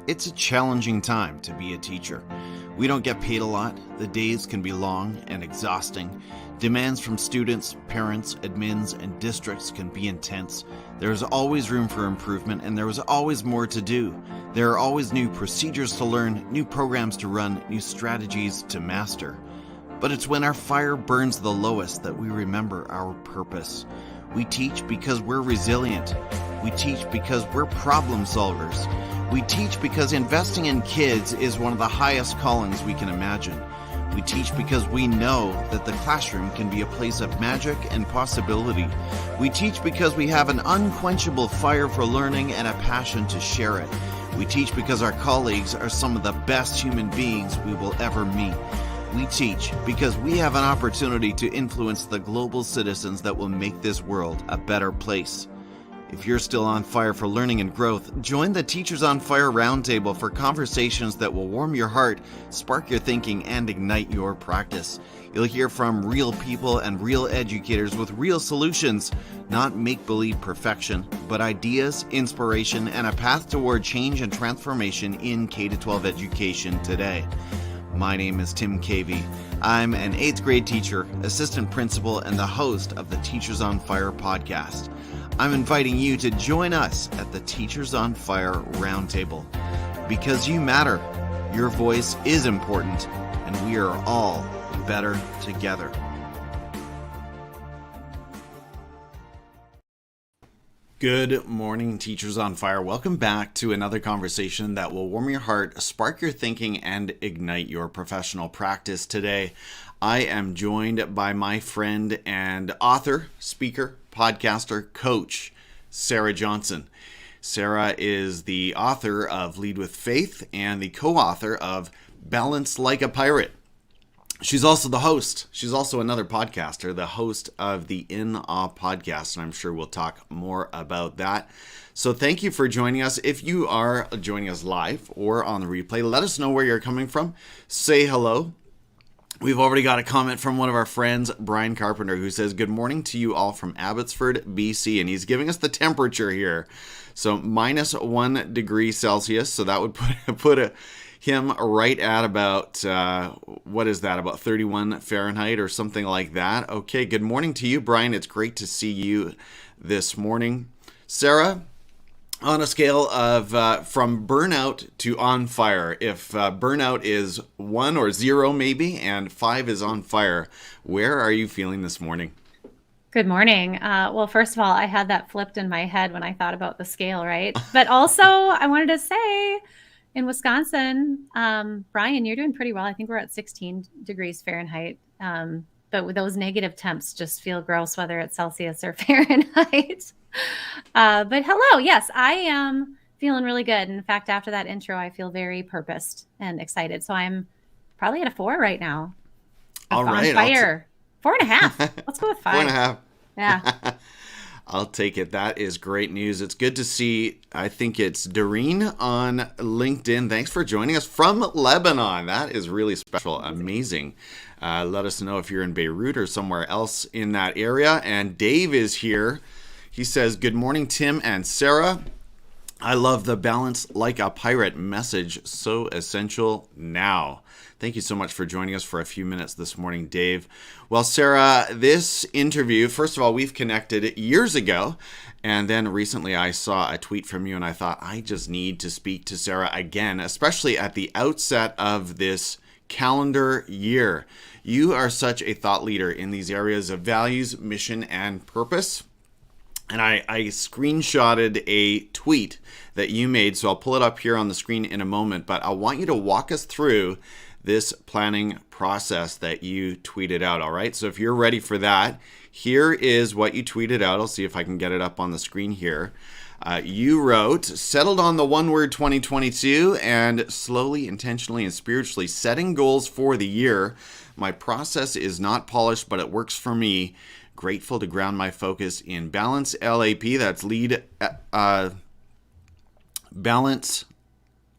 It's a challenging time to be a teacher. We don't get paid a lot, the days can be long and exhausting, demands from students, parents, admins, and districts can be intense. There is always room for improvement and there is always more to do. There are always new procedures to learn, new programs to run, new strategies to master. But it's when our fire burns the lowest that we remember our purpose. We teach because we're resilient. We teach because we're problem solvers. We teach because investing in kids is one of the highest callings we can imagine. We teach because we know that the classroom can be a place of magic and possibility. We teach because we have an unquenchable fire for learning and a passion to share it. We teach because our colleagues are some of the best human beings we will ever meet. We teach because we have an opportunity to influence the global citizens that will make this world a better place. If you're still on fire for learning and growth, join the Teachers on Fire Roundtable for conversations that will warm your heart, spark your thinking, and ignite your practice. You'll hear from real people and real educators with real solutions, not make-believe perfection, but ideas, inspiration, and a path toward change and transformation in K-12 education today. My name is Tim Cavey. I'm an 8th grade teacher, assistant principal, and the host of the Teachers on Fire podcast. I'm inviting you to join us at the Teachers on Fire Roundtable. Because you matter, your voice is important, and we are all better together. Good morning, Teachers on Fire. Welcome back to another conversation that will warm your heart, spark your thinking, and ignite your professional practice. Today, I am joined by my friend and author, speaker, podcaster, coach, Sarah Johnson. Sarah is the author of Lead with Faith and the co-author of Balance Like a Pirate. She's also the host. She's also another podcaster, the host of the In Awe podcast, and I'm sure we'll talk more about that. So thank you for joining us. If you are joining us live or on the replay, let us know where you're coming from. Say hello. We've already got a comment from one of our friends, Brian Carpenter, who says, "Good morning to you all from Abbotsford, BC." And he's giving us the temperature here. So -1 degree Celsius. So that would put him right at about, what is that, about 31 Fahrenheit or something like that. Okay, good morning to you, Brian. It's great to see you this morning. Sarah, on a scale of from burnout to on fire, if burnout is 1 or 0 maybe, and 5 is on fire, where are you feeling this morning? Good morning. Well, first of all, I had that flipped in my head when I thought about the scale, right? But also, I wanted to say, in Wisconsin, Brian, you're doing pretty well. I think we're at 16 degrees Fahrenheit. But with those negative temps just feel gross, whether it's Celsius or Fahrenheit. But hello. Yes, I am feeling really good. In fact, after that intro, I feel very purposed and excited. So I'm probably at a 4 right now. All right. On fire. 4.5. Let's go with 5. 4.5. Yeah. I'll take it. That is great news. It's good to see, I think it's Doreen on LinkedIn. Thanks for joining us from Lebanon. That is really special. Amazing. Let us know if you're in Beirut or somewhere else in that area. And Dave is here. He says, "Good morning, Tim and Sarah. I love the Balance Like a Pirate message. So essential now." Thank you so much for joining us for a few minutes this morning, Dave. Well, Sarah, this interview, first of all, we've connected years ago. And then recently I saw a tweet from you and I thought, I just need to speak to Sarah again, especially at the outset of this calendar year. You are such a thought leader in these areas of values, mission, and purpose. And I screenshotted a tweet that you made, so I'll pull it up here on the screen in a moment, but I want you to walk us through this planning process that you tweeted out, all right? So if you're ready for that, here is what you tweeted out. I'll see if I can get it up on the screen here. You wrote, "Settled on the one word 2022 and slowly, intentionally, and spiritually setting goals for the year. My process is not polished, but it works for me. Grateful to ground my focus in balance, LAP, that's lead, balance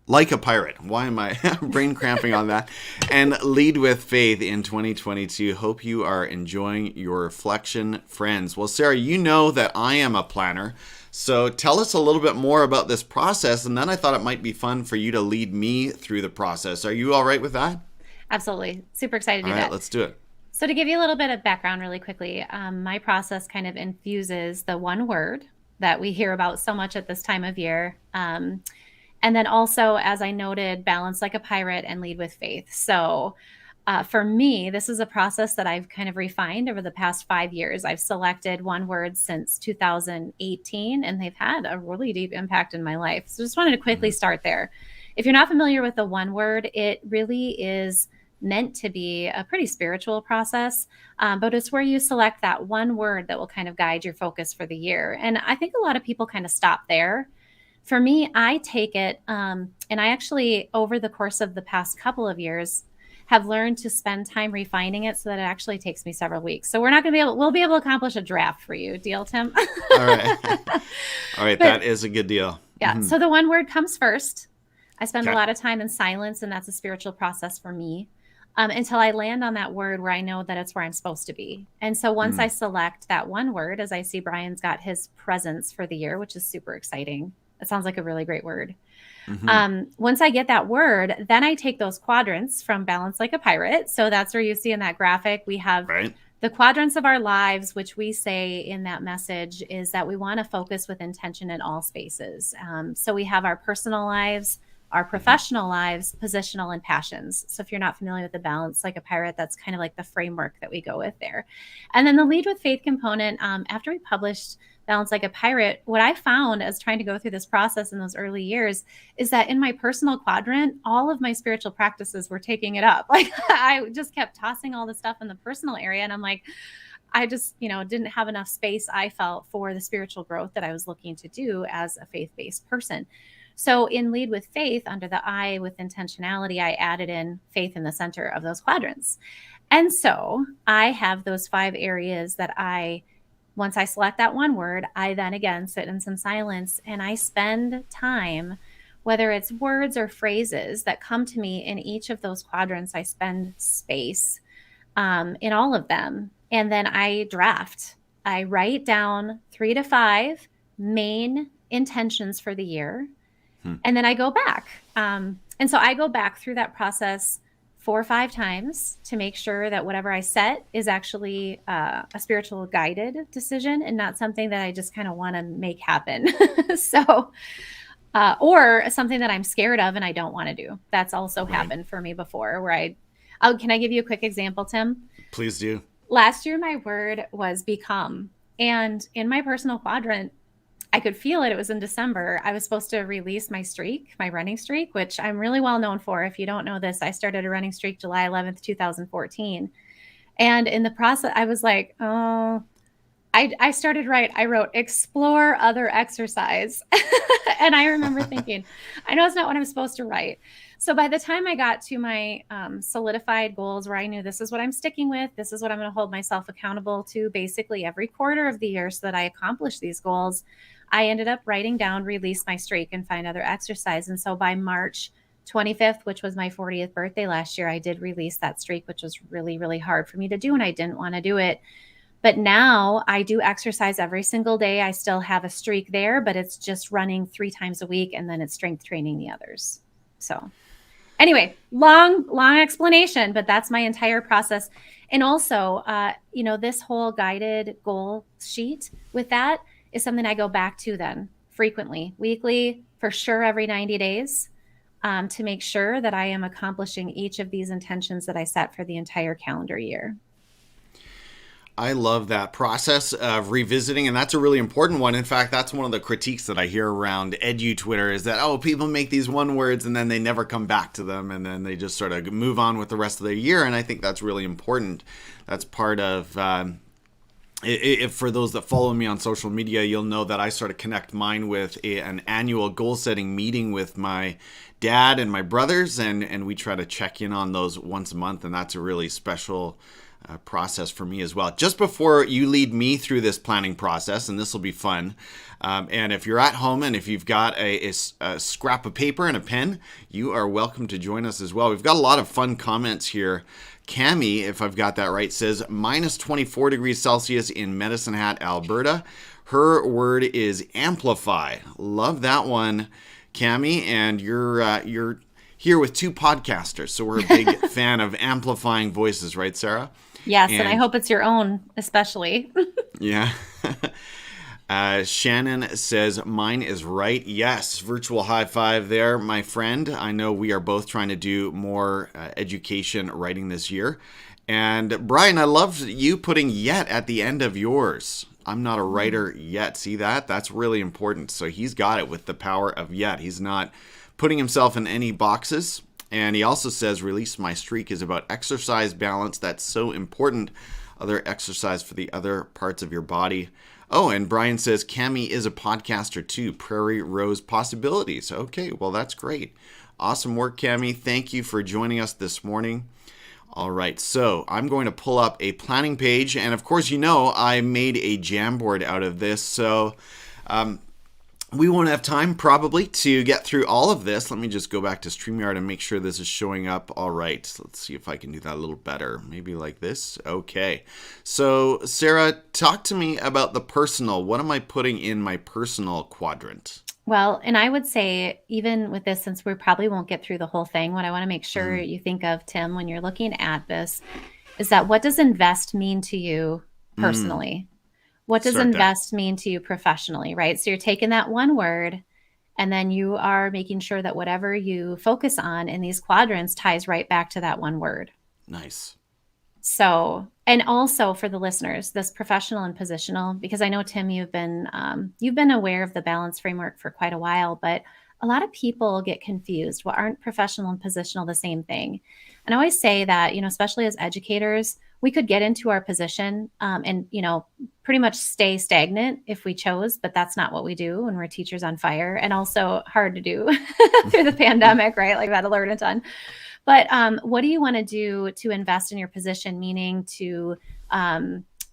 like a pirate." Why am I brain cramping on that? "And lead with faith in 2022. Hope you are enjoying your reflection, friends." Well, Sarah, you know that I am a planner. So tell us a little bit more about this process, and then I thought it might be fun for you to lead me through the process. Are you all right with that? Absolutely. Super excited to All do right, that. let's do it. So, to give you a little bit of background really quickly, my process kind of infuses the one word that we hear about so much at this time of year. And then also, as I noted, balance like a pirate and lead with faith. So, for me, this is a process that I've kind of refined over the past 5 years. I've selected one word since 2018, and they've had a really deep impact in my life. So, just wanted to quickly start there. If you're not familiar with the one word, it really is meant to be a pretty spiritual process, but it's where you select that one word that will kind of guide your focus for the year. And I think a lot of people kind of stop there. For me, I take it, and I actually, over the course of the past couple of years, have learned to spend time refining it so that it actually takes me several weeks. So we're not going to be able, we'll be able to accomplish a draft for you. Deal, Tim? All right. All right, But that is a good deal. yeah, so the one word comes first. I spend a Okay. lot of time in silence, and that's a spiritual process for me, until I land on that word where I know that it's where I'm supposed to be. And so once I select that one word, as I see Brian's got his presence for the year, which is super exciting. It sounds like a really great word. Once I get that word, then I take those quadrants from Balance Like a Pirate. So that's where you see in that graphic, we have Right. the quadrants of our lives, which we say in that message is that we want to focus with intention in all spaces. So we have our personal lives, our professional lives, positional, and passions. So if you're not familiar with the Balance Like a Pirate, that's kind of like the framework that we go with there. And then the lead with faith component, after we published Balance Like a Pirate, what I found as trying to go through this process in those early years is that in my personal quadrant, all of my spiritual practices were taking it up. Like I just kept tossing all the stuff in the personal area. And I'm like, I just, didn't have enough space, I felt, for the spiritual growth that I was looking to do as a faith-based person. So in Lead with Faith, under the I with intentionality, I added in faith in the center of those quadrants. And so I have those 5 areas that once I select that one word, I then again sit in some silence and I spend time, whether it's words or phrases that come to me in each of those quadrants, I spend space in all of them. And then I draft. I write down 3 to 5 main intentions for the year. And then I go back. And so I go back through that process 4 or 5 times to make sure that whatever I set is actually a spiritual guided decision and not something that I just kind of want to make happen. Or something that I'm scared of and I don't want to do. That's also happened for me before where can I give you a quick example, Tim? Please do. Last year, my word was become. And in my personal quadrant, I could feel it. It was in December. I was supposed to release my running streak, which I'm really well known for. If you don't know this, I started a running streak July 11th, 2014. And in the process, I was like, oh, I started right. I wrote explore other exercise. And I remember thinking, I know it's not what I'm supposed to write. So by the time I got to my solidified goals where I knew this is what I'm sticking with, this is what I'm going to hold myself accountable to basically every quarter of the year so that I accomplish these goals, I ended up writing down, release my streak and find other exercise. And so by March 25th, which was my 40th birthday last year, I did release that streak, which was really, really hard for me to do. And I didn't want to do it. But now I do exercise every single day. I still have a streak there, but it's just running 3 times a week. And then it's strength training the others. So anyway, long explanation, but that's my entire process. And also, this whole guided goal sheet with that is something I go back to then frequently, weekly, for sure every 90 days, to make sure that I am accomplishing each of these intentions that I set for the entire calendar year. I love that process of revisiting, and that's a really important one. In fact, that's one of the critiques that I hear around edu Twitter is that, people make these one words and then they never come back to them, and then they just sort of move on with the rest of their year. And I think that's really important. That's part of, if for those that follow me on social media, you'll know that I sort of connect mine with an annual goal-setting meeting with my dad and my brothers, and we try to check in on those once a month, and that's a really special process for me as well. Just before you lead me through this planning process, and this will be fun, and if you're at home and if you've got a scrap of paper and a pen, you are welcome to join us as well. We've got a lot of fun comments here. Cami, if I've got that right, says minus 24 degrees Celsius in Medicine Hat, Alberta. Her word is amplify. Love that one, Cami. And you're here with two podcasters, so we're a big fan of amplifying voices, right, Sarah? Yes, and I hope it's your own, especially. Yeah. Shannon says, mine is right. Yes, virtual high five there, my friend. I know we are both trying to do more education writing this year. And Brian, I love you putting yet at the end of yours. I'm not a writer yet. See that? That's really important. So he's got it with the power of yet. He's not putting himself in any boxes. And he also says, release my streak is about exercise balance. That's so important. Other exercise for the other parts of your body. Oh, and Brian says, Cami is a podcaster too. Prairie Rose Possibilities. Okay, well, that's great. Awesome work, Cami. Thank you for joining us this morning. All right, so I'm going to pull up a planning page. And of course, you know, I made a Jamboard out of this. So we won't have time probably to get through all of this. Let me just go back to StreamYard and make sure this is showing up all right. Let's see if I can do that a little better. Maybe like this. Okay. So Sarah, talk to me about the personal. What am I putting in my personal quadrant? Well, and I would say, even with this, since we probably won't get through the whole thing, what I want to make sure you think of, Tim, when you're looking at this, is that what does invest mean to you personally? What does invest mean to you professionally, right? So you're taking that one word, and then you are making sure that whatever you focus on in these quadrants ties right back to that one word. Nice. So, and also for the listeners, this professional and positional, because I know, Tim, you've been aware of the balance framework for quite a while, but a lot of people get confused. Well, aren't professional and positional the same thing? And I always say that, you know, especially as educators, we could get into our position and, you know, pretty much stay stagnant if we chose, but that's not what we do when we're teachers on fire, and also hard to do through the pandemic, right? Like, we've had to learn a ton. But what do you want to do to invest in your position, meaning to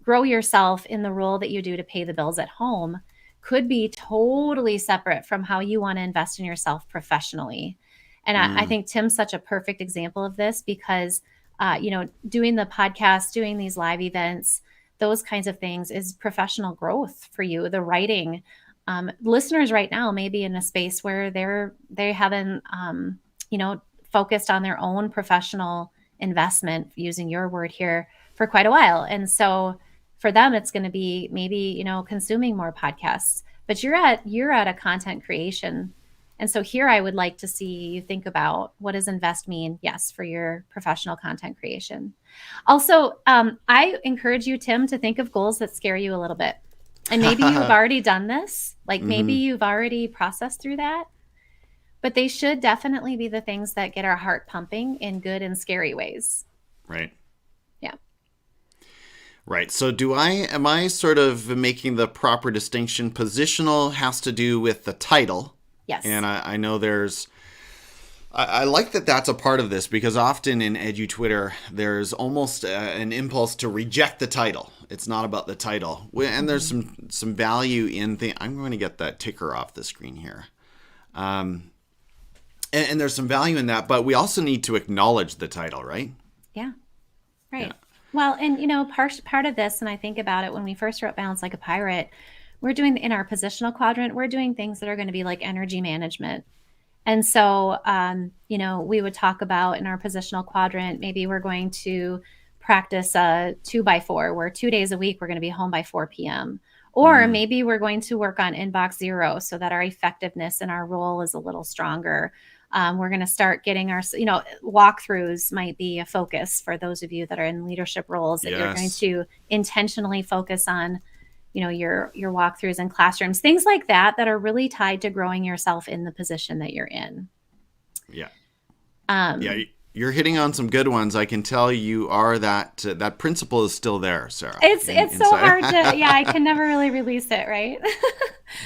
grow yourself in the role that you do to pay the bills at home, could be totally separate from how you want to invest in yourself professionally. And I think Tim's such a perfect example of this because, you know, doing the podcast, doing these live events, those kinds of things is professional growth for you. The writing, listeners right now may be in a space where they haven't, you know, focused on their own professional investment, using your word here, for quite a while. And so for them, it's going to be maybe, you know, consuming more podcasts, but you're at a content creation. And so here I would like to see you think about, what does invest mean? Yes, for your professional content creation. Also, I encourage you, Tim, to think of goals that scare you a little bit. And maybe you've already done this, like maybe you've already processed through that. But they should definitely be the things that get our heart pumping in good and scary ways. Right. Yeah. Right. So am I sort of making the proper distinction? Positional has to do with the title. Yes. And I know I like that that's a part of this, because often in Twitter, there's almost an impulse to reject the title. It's not about the title. And there's some value in I'm going to get that ticker off the screen here. And there's some value in that, but we also need to acknowledge the title, right? Yeah, right. Yeah. Well, and, you know, part of this, and I think about it when we first wrote Balance Like a Pirate, we're doing, in our positional quadrant, we're doing things that are going to be like energy management. And so, you know, we would talk about in our positional quadrant, maybe we're going to practice a 2x4, where 2 days a week, we're going to be home by 4 p.m. Or maybe we're going to work on inbox zero so that our effectiveness in our role is a little stronger. We're going to start getting our, you know, walkthroughs might be a focus for those of you that are in leadership roles, that you're going to intentionally focus on, you know, your walkthroughs in classrooms, things like that are really tied to growing yourself in the position that you're in. Yeah. You're hitting on some good ones. I can tell you are that principle is still there, Sarah. It's so hard to, I can never really release it, right?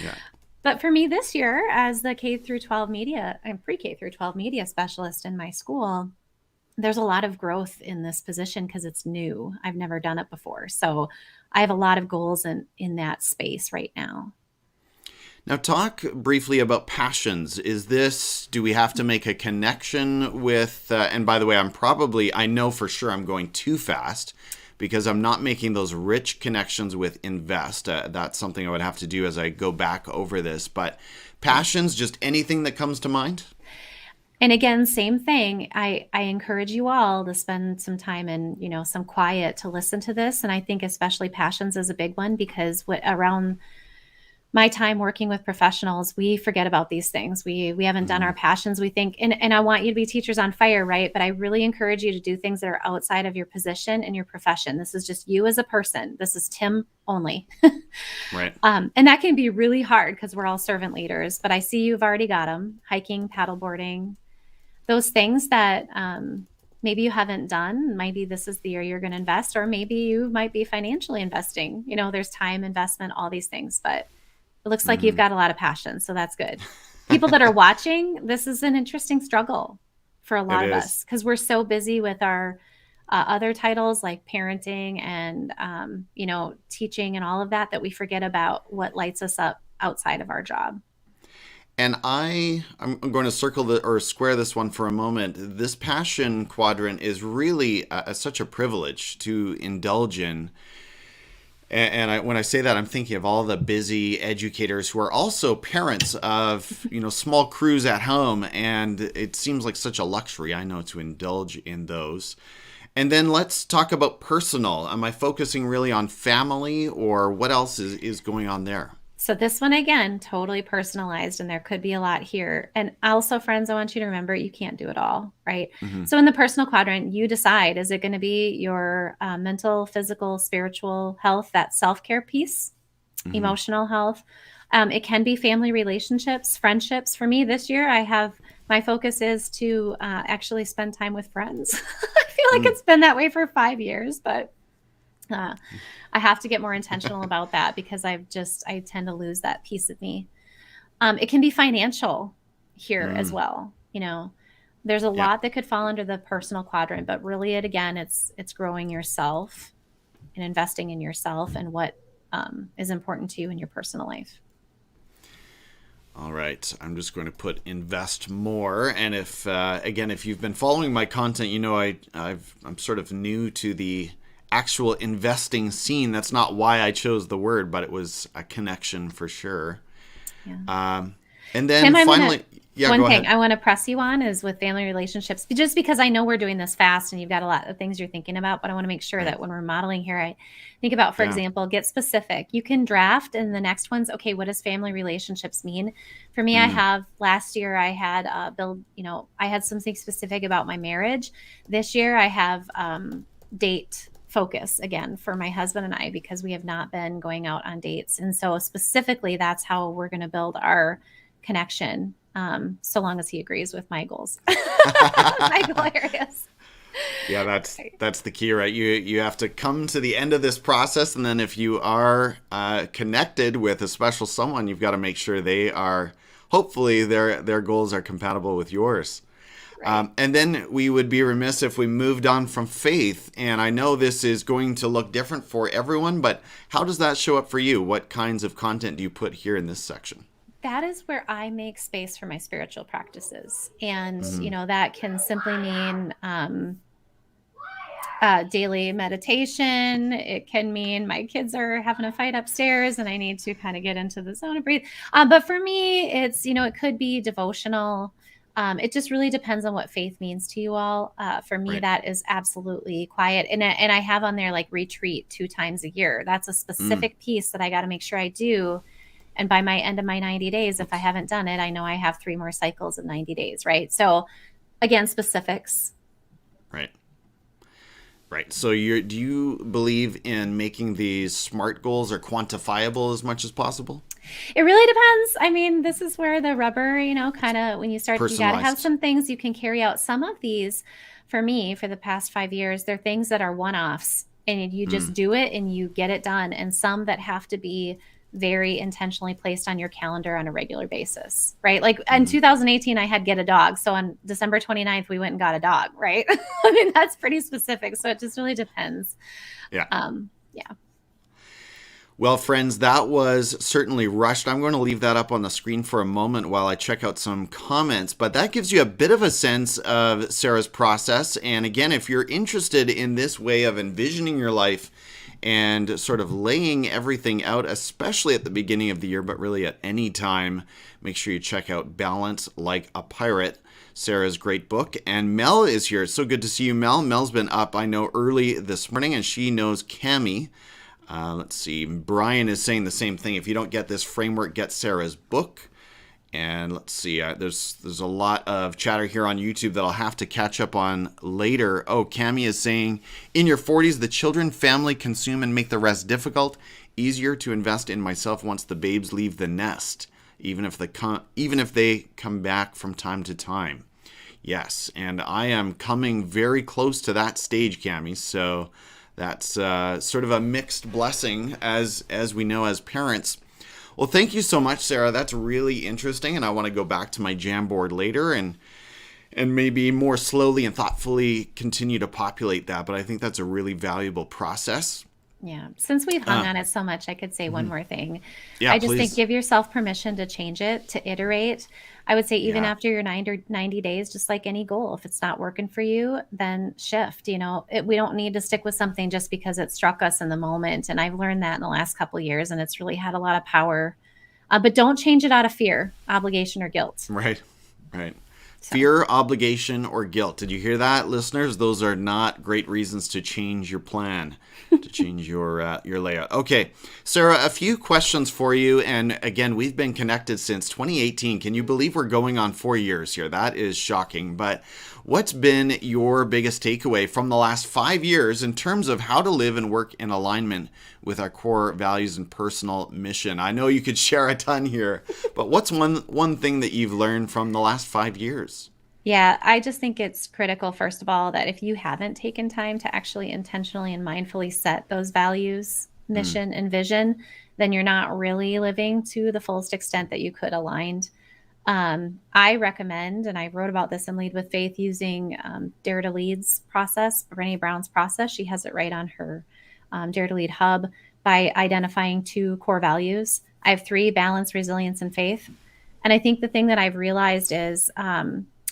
Yeah. But for me this year, as the K through 12 media and pre-K through 12 media specialist in my school, there's a lot of growth in this position because it's new. I've never done it before. So I have a lot of goals in that space right now. Now, talk briefly about passions. Do we have to make a connection with, and by the way, I know for sure I'm going too fast, because I'm not making those rich connections with invest. That's something I would have to do as I go back over this. But passions, just anything that comes to mind? And again, same thing. I encourage you all to spend some time in, some quiet to listen to this. And I think especially passions is a big one, because around my time working with professionals, we forget about these things. We haven't done our passions. We think, and I want you to be teachers on fire, right? But I really encourage you to do things that are outside of your position and your profession. This is just you as a person. This is Tim only. Right. And that can be really hard because we're all servant leaders, but I see you've already got them: hiking, paddleboarding, those things that maybe you haven't done. Maybe this is the year you're going to invest, or maybe you might be financially investing. There's time investment, all these things, but it looks like you've got a lot of passion. So that's good. People that are watching, this is an interesting struggle for a lot of us, because we're so busy with our other titles like parenting and, teaching and all of that we forget about what lights us up outside of our job. And I'm going to square this one for a moment. This passion quadrant is really such a privilege to indulge in. And when I say that, I'm thinking of all the busy educators who are also parents of, small crews at home. And it seems like such a luxury, I know, to indulge in those. And then let's talk about personal. Am I focusing really on family, or what else is going on there? So this one, again, totally personalized, and there could be a lot here. And also, friends, I want you to remember you can't do it all, right? So in the personal quadrant, you decide, is it going to be your mental, physical, spiritual health, that self-care piece, emotional health? It can be family relationships, friendships. For me this year, my focus is to actually spend time with friends. I feel like it's been that way for 5 years, but I have to get more intentional about that, because I tend to lose that piece of me. It can be financial here as well. There's a lot that could fall under the personal quadrant, but really it's growing yourself and investing in yourself and what is important to you in your personal life. All right. I'm just going to put invest more. And if you've been following my content, I'm sort of new to the actual investing scene. That's not why I chose the word, but it was a connection for sure. Yeah. And then Tim, finally, one thing I want to press you on is with family relationships, just because I know we're doing this fast and you've got a lot of things you're thinking about, but I want to make sure that when we're modeling here, I think about, for example, get specific. You can draft, and the next one's, okay, what does family relationships mean? For me, last year I had I had something specific about my marriage. This year I have date focus again for my husband and I, because we have not been going out on dates. And so specifically, that's how we're going to build our connection, so long as he agrees with my goals. My goal areas. Yeah, that's the key, right? You have to come to the end of this process, and then if you are connected with a special someone, you've got to make sure they are, hopefully their goals are compatible with yours. Right. And then we would be remiss if we moved on from faith. And I know this is going to look different for everyone, but how does that show up for you? What kinds of content do you put here in this section? That is where I make space for my spiritual practices. And, that can simply mean daily meditation. It can mean my kids are having a fight upstairs and I need to kind of get into the zone and breathe. But for me, it's, it could be devotional. It just really depends on what faith means to you all. For me, that is absolutely quiet. And I have on there like retreat 2 times a year. That's a specific piece that I got to make sure I do. And by my end of my 90 days, if I haven't done it, I know I have 3 more cycles of 90 days, right? So again, specifics. Right. So do you believe in making these SMART goals or quantifiable as much as possible? It really depends. I mean, this is where the rubber, kind of when you start, you got to have some things you can carry out. Some of these, for me, for the past 5 years, they're things that are one-offs and you just do it and you get it done. And some that have to be very intentionally placed on your calendar on a regular basis, right? Like in 2018, I had get a dog. So on December 29th, we went and got a dog, right? I mean, that's pretty specific. So it just really depends. Yeah. Yeah. Well, friends, that was certainly rushed. I'm going to leave that up on the screen for a moment while I check out some comments. But that gives you a bit of a sense of Sarah's process. And again, if you're interested in this way of envisioning your life and sort of laying everything out, especially at the beginning of the year, but really at any time, make sure you check out Balance Like a Pirate, Sarah's great book. And Mel is here. It's so good to see you, Mel. Mel's been up, I know, early this morning, and she knows Cami. Let's see. Brian is saying the same thing. If you don't get this framework, get Sarah's book. And let's see. There's a lot of chatter here on YouTube that I'll have to catch up on later. Oh, Cami is saying, in your 40s, the children, family consume and make the rest difficult. Easier to invest in myself once the babes leave the nest, even if they come back from time to time. Yes, and I am coming very close to that stage, Cami. So that's sort of a mixed blessing, as we know as parents. Well, thank you so much, Sarah. That's really interesting, and I want to go back to my Jamboard later and maybe more slowly and thoughtfully continue to populate that. But I think that's a really valuable process. Yeah. Since we've hung on it so much, I could say one more thing. Yeah, I just please. think give yourself permission to change it, to iterate. I would say even Yeah. after your 90 days, just like any goal, if it's not working for you, then shift. We don't need to stick with something just because it struck us in the moment. And I've learned that in the last couple of years, and it's really had a lot of power. But don't change it out of fear, obligation, or guilt. Right. Right. So, Fear, obligation, or guilt. Did you hear that, listeners? Those are not great reasons to change your plan, to change your layout. Okay, Sarah, a few questions for you. And again, we've been connected since 2018. Can you believe we're going on 4 years here? That is shocking. But what's been your biggest takeaway from the last 5 years in terms of how to live and work in alignment with our core values and personal mission? I know you could share a ton here, but what's one thing that you've learned from the last 5 years? yeah, I just think it's critical, first of all, that if you haven't taken time to actually intentionally and mindfully set those values, Mm, mission, and vision, then you're not really living to the fullest extent that you could aligned. I recommend, and I wrote about this in Lead with Faith, using Dare to Lead's process, Brene Brown's process. She has it right on her Dare to Lead hub, by identifying 2 core values. I have 3: balance, resilience, and faith. And I think the thing that I've realized is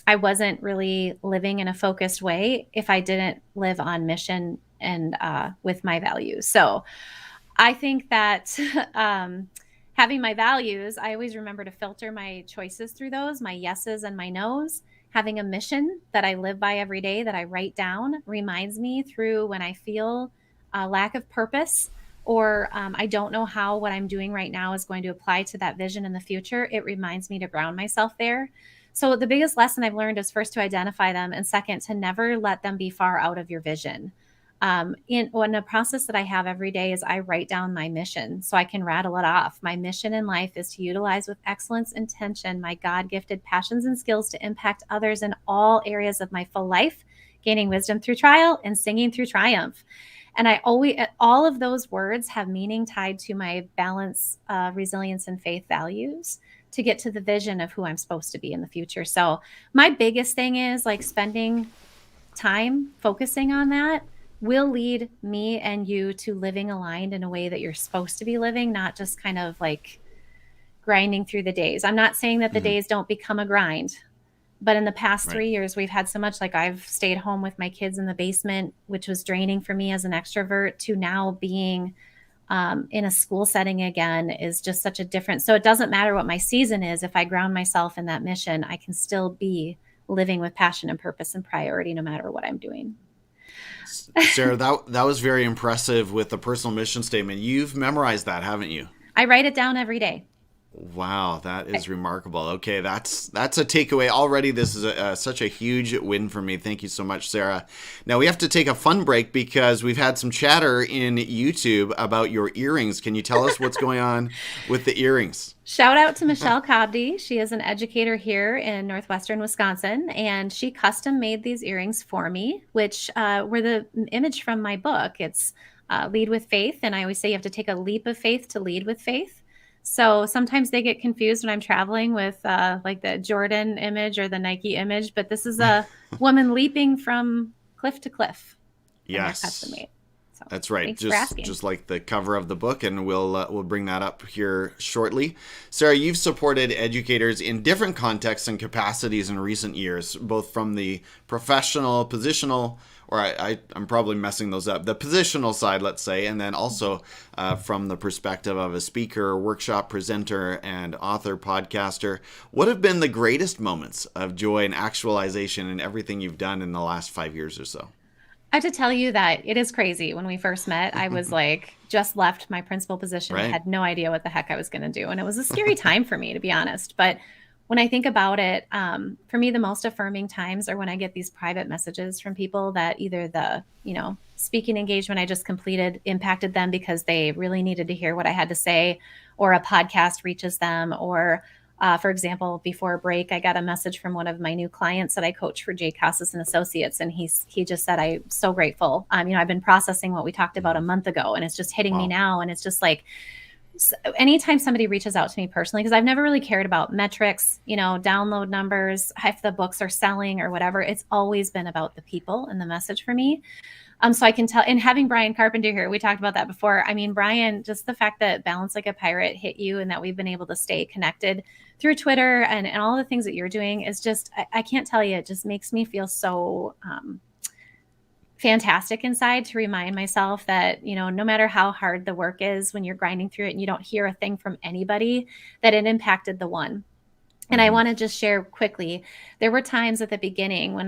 I wasn't really living in a focused way if I didn't live on mission and with my values. So I think that having my values, I always remember to filter my choices through those, my yeses and my nos. Having a mission that I live by every day, that I write down, reminds me through when I feel a lack of purpose, or I don't know how what I'm doing right now is going to apply to that vision in the future. It reminds me to ground myself there. So the biggest lesson I've learned is, first, to identify them, and second, to never let them be far out of your vision. In a process that I have every day is I write down my mission so I can rattle it off. My mission in life is to utilize with excellence intention my God-gifted passions and skills to impact others in all areas of my full life, gaining wisdom through trial and singing through triumph. And all of those words have meaning tied to my balance, resilience, and faith values to get to the vision of who I'm supposed to be in the future. So my biggest thing is, like, spending time focusing on that will lead me and you to living aligned in a way that you're supposed to be living, not just kind of like grinding through the days. I'm not saying that the mhm. days don't become a grind, but in the past Right. 3 years, we've had so much, like, I've stayed home with my kids in the basement, which was draining for me as an extrovert, to now being in a school setting again is just such a difference. So it doesn't matter what my season is. If I ground myself in that mission, I can still be living with passion and purpose and priority no matter what I'm doing. Sarah, that was very impressive with the personal mission statement. You've memorized that, haven't you? I write it down every day. Wow, that is remarkable. Okay, that's a takeaway already. This is such a huge win for me. Thank you so much, Sarah. Now we have to take a fun break because we've had some chatter in YouTube about your earrings. Can you tell us what's going on with the earrings? Shout out to Michelle Cobdy. She is an educator here in Northwestern Wisconsin, and she custom made these earrings for me, which were the image from my book. It's Lead with Faith, and I always say you have to take a leap of faith to lead with faith. So sometimes they get confused when I'm traveling with like the Jordan image or the Nike image, but this is a woman leaping from cliff to cliff, and they're custom Yes. made. So That's right. thanks for asking. Just like the cover of the book, and we'll bring that up here shortly. Sarah, you've supported educators in different contexts and capacities in recent years, both from the professional, positional, or I'm probably messing those up, the positional side, let's say, and then also from the perspective of a speaker, workshop presenter, and author, podcaster. What have been the greatest moments of joy and actualization in everything you've done in the last 5 years or so? I have to tell you that it is crazy. When we first met, I was like, just left my principal position, Right. had no idea what the heck I was going to do. And it was a scary time for me, to be honest. But when I think about it, for me, the most affirming times are when I get these private messages from people that either the, speaking engagement I just completed impacted them because they really needed to hear what I had to say, or a podcast reaches them, or for example, before break, I got a message from one of my new clients that I coach for Jay Casas and Associates, and he just said, "I'm so grateful. I've been processing what we talked about a month ago, and it's just hitting me Wow. now." And it's just like, anytime somebody reaches out to me personally, because I've never really cared about metrics, download numbers, if the books are selling or whatever, it's always been about the people and the message for me. So I can tell, and having Brian Carpenter here, we talked about that before. I mean, Brian, just the fact that Balance Like a Pirate hit you and that we've been able to stay connected through Twitter and all the things that you're doing is just, I can't tell you, it just makes me feel so fantastic inside to remind myself that, no matter how hard the work is, when you're grinding through it and you don't hear a thing from anybody, that it impacted the one. And I want to just share quickly, there were times at the beginning when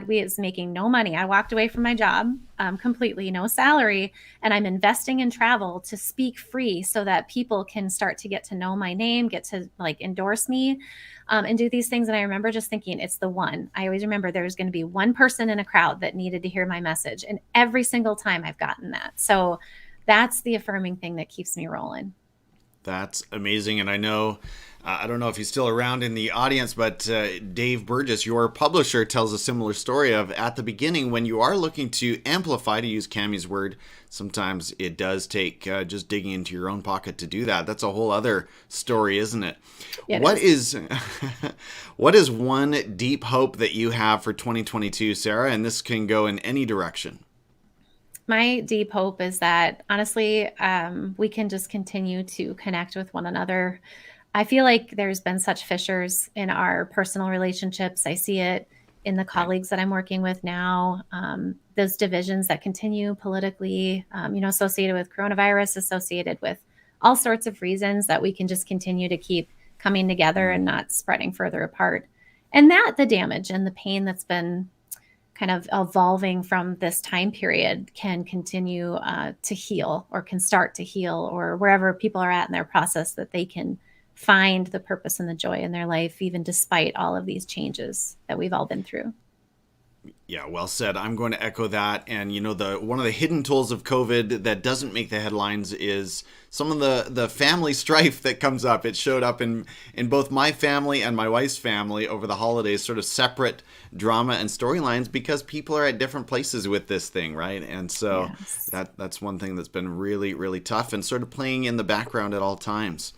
we was making no money. I walked away from my job, completely, no salary, and I'm investing in travel to speak free so that people can start to get to know my name, get to like endorse me, and do these things. And I remember just thinking, it's the one. I always remember there was going to be one person in a crowd that needed to hear my message. And every single time I've gotten that. So that's the affirming thing that keeps me rolling. That's amazing. And I know, I don't know if he's still around in the audience, but Dave Burgess, your publisher, tells a similar story of at the beginning when you are looking to amplify, to use Cammie's word, sometimes it does take just digging into your own pocket to do that. That's a whole other story, isn't it? What is what is one deep hope that you have for 2022, Sarah? And this can go in any direction. My deep hope is that honestly, we can just continue to connect with one another. I feel like there's been such fissures in our personal relationships. I see it in the colleagues that I'm working with now. Those divisions that continue politically, associated with coronavirus, associated with all sorts of reasons, that we can just continue to keep coming together and not spreading further apart. And that the damage and the pain that's been kind of evolving from this time period can continue to heal, or can start to heal, or wherever people are at in their process, that they can find the purpose and the joy in their life, even despite all of these changes that we've all been through. Yeah, well said. I'm going to echo that. And one of the hidden tools of COVID that doesn't make the headlines is some of the family strife that comes up. It showed up in both my family and my wife's family over the holidays, sort of separate drama and storylines, because people are at different places with this thing, right? And so Yes. that's one thing that's been really, really tough and sort of playing in the background at all times.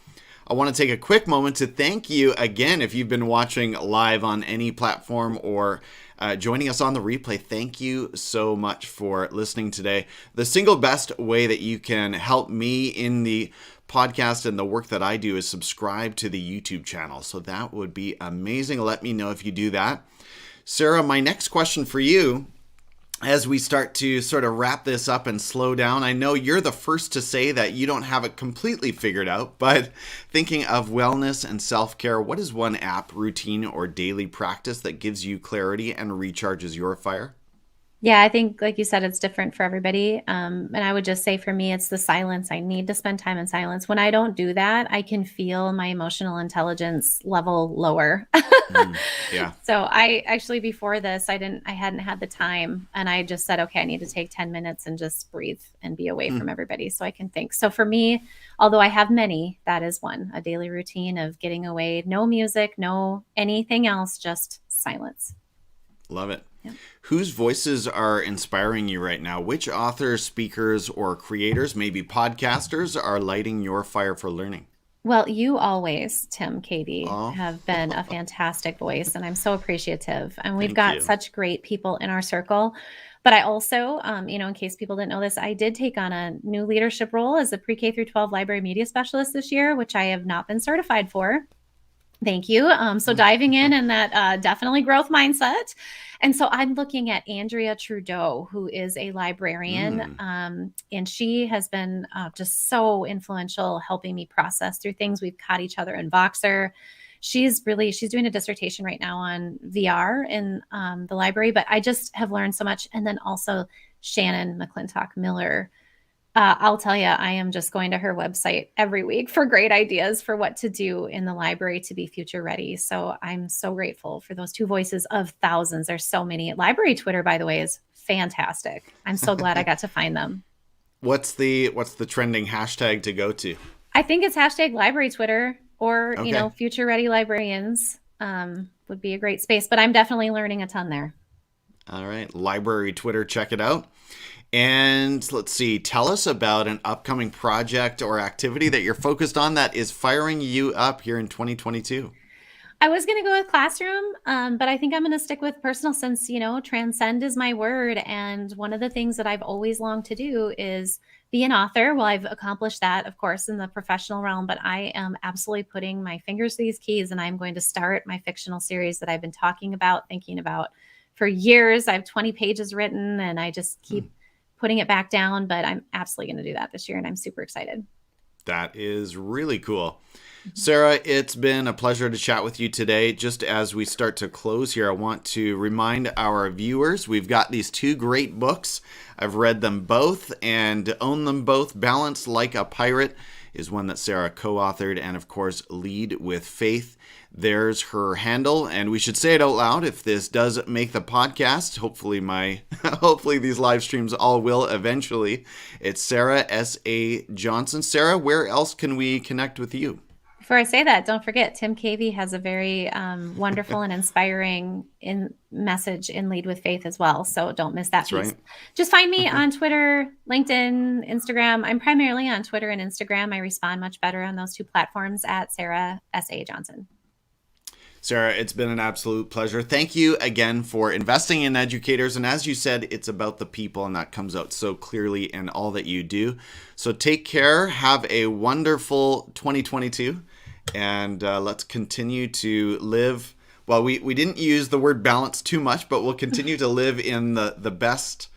I want to take a quick moment to thank you again if you've been watching live on any platform or joining us on the replay. Thank you so much for listening today. The single best way that you can help me in the podcast and the work that I do is subscribe to the YouTube channel. So that would be amazing. Let me know if you do that. Sarah, my next question for you, as we start to sort of wrap this up and slow down, I know you're the first to say that you don't have it completely figured out, but thinking of wellness and self-care, what is one app, routine, or daily practice that gives you clarity and recharges your fire? Yeah, I think, like you said, it's different for everybody. And I would just say for me, it's the silence. I need to spend time in silence. When I don't do that, I can feel my emotional intelligence level lower. Yeah. So I actually, before this, I hadn't had the time, and I just said, okay, I need to take 10 minutes and just breathe and be away from everybody so I can think. So for me, although I have many, that is one, a daily routine of getting away, no music, no anything else, just silence. Love it. Yep. Whose voices are inspiring you right now? Which authors, speakers, or creators, maybe podcasters, are lighting your fire for learning? Well, you always, Tim, Katie, Oh, have been a fantastic voice, and I'm so appreciative. And we've thank got you. such great people in our circle. But I also, in case people didn't know this, I did take on a new leadership role as a pre-K through 12 library media specialist this year, which I have not been certified for. Thank you. So diving in that definitely growth mindset. And so I'm looking at Andrea Trudeau, who is a librarian, and she has been just so influential helping me process through things. We've caught each other in Voxer. She's doing a dissertation right now on VR in the library, but I just have learned so much. And then also Shannon McClintock Miller. I'll tell you, I am just going to her website every week for great ideas for what to do in the library to be future ready. So I'm so grateful for those two voices of thousands. There's so many. Library Twitter, by the way, is fantastic. I'm so glad I got to find them. What's the trending hashtag to go to? I think it's hashtag library Twitter or, future ready librarians would be a great space, but I'm definitely learning a ton there. All right. Library Twitter, check it out. And let's see, tell us about an upcoming project or activity that you're focused on that is firing you up here in 2022. I was going to go with classroom, but I think I'm going to stick with personal since, transcend is my word. And one of the things that I've always longed to do is be an author. Well, I've accomplished that, of course, in the professional realm, but I am absolutely putting my fingers to these keys and I'm going to start my fictional series that I've been talking about, thinking about for years. I have 20 pages written and I just keep putting it back down, but I'm absolutely going to do that this year and I'm super excited. That is really cool. Sarah, it's been a pleasure to chat with you today. Just as we start to close here, I want to remind our viewers, we've got these two great books. I've read them both and own them both. Balance Like a Pirate is one that Sarah co-authored, and of course, Lead with Faith. There's her handle, and we should say it out loud if this does make the podcast. Hopefully these live streams all will eventually. It's Sarah S.A. Johnson. Sarah, where else can we connect with you? Before I say that, don't forget, Tim Cavey has a very wonderful and inspiring message in Lead with Faith as well. So don't miss that That's piece. Right. Just find me on Twitter, LinkedIn, Instagram. I'm primarily on Twitter and Instagram. I respond much better on those two platforms at Sarah S.A. Johnson. Sarah, it's been an absolute pleasure. Thank you again for investing in educators. And as you said, it's about the people, and that comes out so clearly in all that you do. So take care. Have a wonderful 2022. And let's continue to live. Well, we didn't use the word balance too much, but we'll continue to live in the best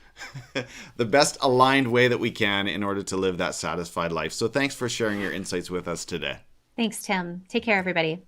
the best aligned way that we can in order to live that satisfied life. So thanks for sharing your insights with us today. Thanks, Tim. Take care, everybody.